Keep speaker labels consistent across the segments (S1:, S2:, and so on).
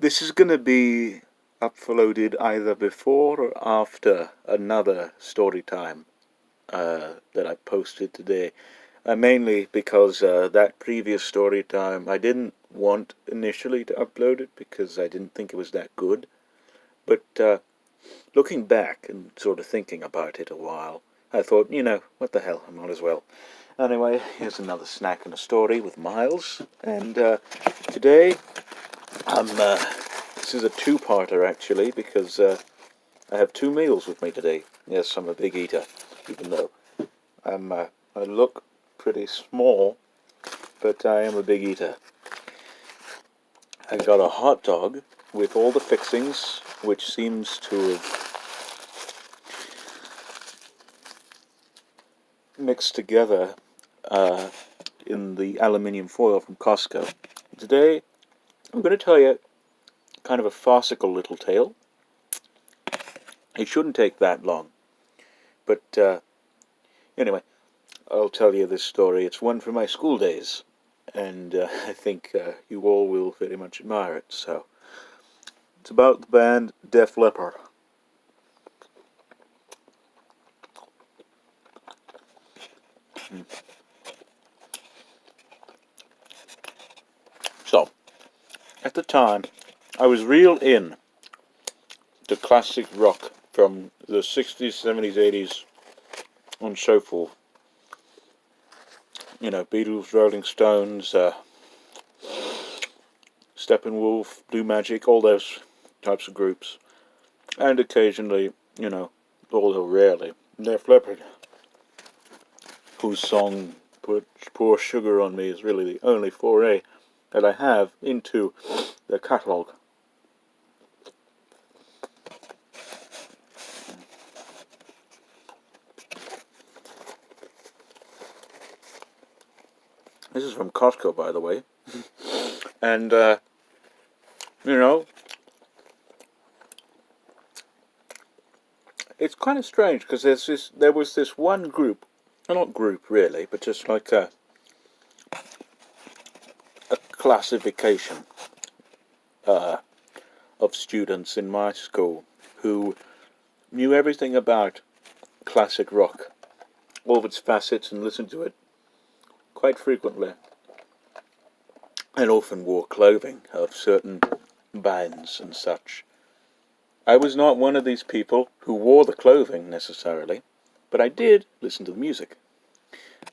S1: This is going to be uploaded either before or after another story time that I posted today. Mainly because that previous story time I didn't want initially to upload it because I didn't think it was that good. But looking back and sort of thinking about it a while, I thought, what the hell, I might as well. Anyway, here's another snack and a story with Miles. And today, this is a two-parter actually, because I have two meals with me today. Yes, I'm a big eater, even though I look pretty small, but I am a big eater. I got a hot dog with all the fixings, which seems to have mixed together in the aluminium foil from Costco. Today, I'm going to tell you kind of a farcical little tale. It shouldn't take that long, but anyway, I'll tell you this story. It's one from my school days, and I think you all will very much admire it. So, it's about the band Def Leppard. So, at the time, I was real in to classic rock from the 60s, 70s, 80s, and so forth. Beatles, Rolling Stones, Steppenwolf, Blue Magic, all those types of groups. And occasionally, although rarely, Def Leppard, whose song Pour Sugar on Me is really the only foray that I have into their catalogue. This is from Costco, by the way. And, it's kind of strange because there was this one group, well, not group really, but just like a classification of students in my school who knew everything about classic rock, all of its facets, and listened to it quite frequently, and often wore clothing of certain bands and such. I was not one of these people who wore the clothing necessarily, but I did listen to the music,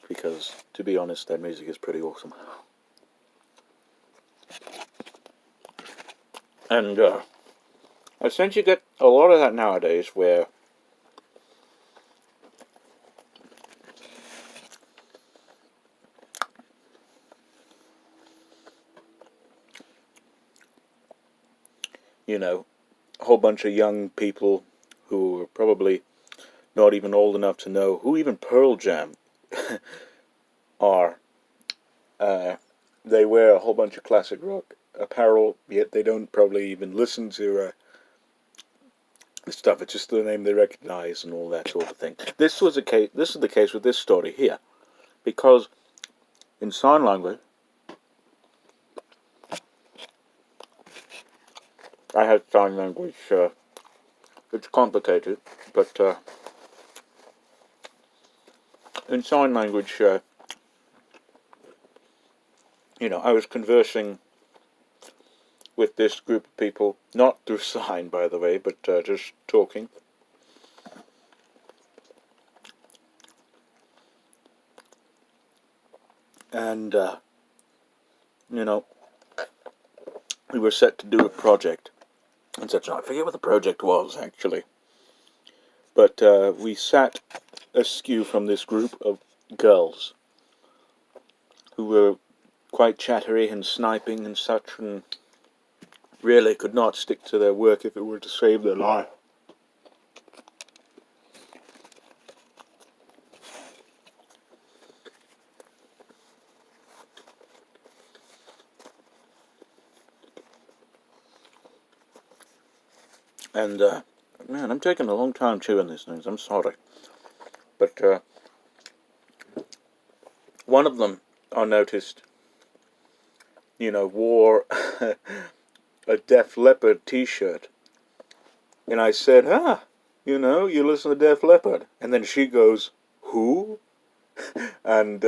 S1: because, to be honest, their music is pretty awesome. And I sense you get a lot of that nowadays, where a whole bunch of young people who are probably not even old enough to know who even Pearl Jam are. They wear a whole bunch of classic rock apparel, yet they don't probably even listen to the stuff. It's just the name they recognize and all that sort of thing. This is the case with this story here, because in sign language, I have sign language. It's complicated, but in sign language, I was conversing with this group of people, not through sign, by the way, but just talking. And, we were set to do a project, and such. I forget what the project was, actually. But we sat askew from this group of girls who were quite chattery and sniping and such, and really could not stick to their work if it were to save their life. And, man, I'm taking a long time chewing these things, I'm sorry. But, one of them, I noticed, wore a Def Leppard t-shirt. And I said, you know, you listen to Def Leppard. And then she goes, who? And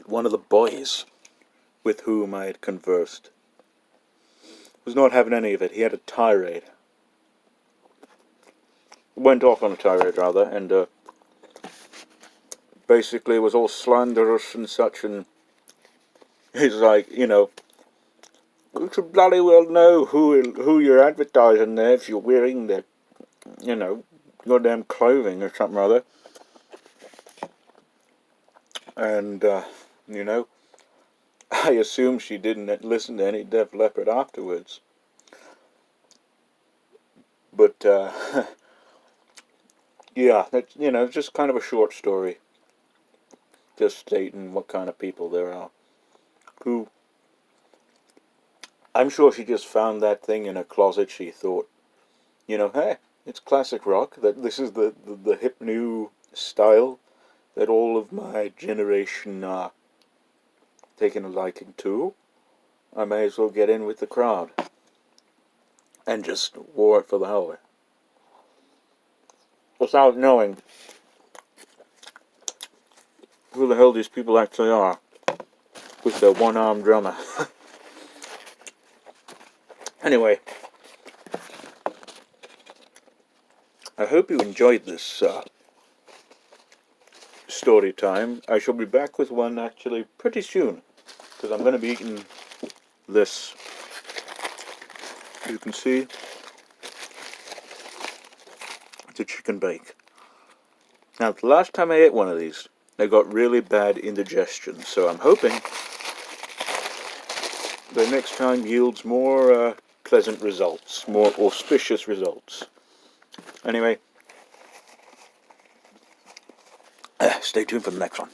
S1: one of the boys with whom I had conversed was not having any of it. He had a tirade. Went off on a tirade, rather, and basically was all slanderous and such, and he's like, you know, you should bloody well know who you're advertising there if you're wearing the, you know, goddamn clothing or something or other. And, you know, I assume she didn't listen to any Def Leppard afterwards. But, yeah, that's, you know, just kind of a short story. Just stating what kind of people there are. Who, I'm sure she just found that thing in her closet. She thought, you know, hey, it's classic rock. That this is the hip new style that all of my generation are taking a liking to. I may as well get in with the crowd. And just wore it for the hell of it. Without knowing who the hell these people actually are. With their one-armed drummer. Anyway. I hope you enjoyed this story time. I shall be back with one actually pretty soon. Because I'm going to be eating this. You can see. It's a chicken bake. Now, the last time I ate one of these, I got really bad indigestion. So I'm hoping the next time yields more pleasant results. More auspicious results. Anyway. Stay tuned for the next one.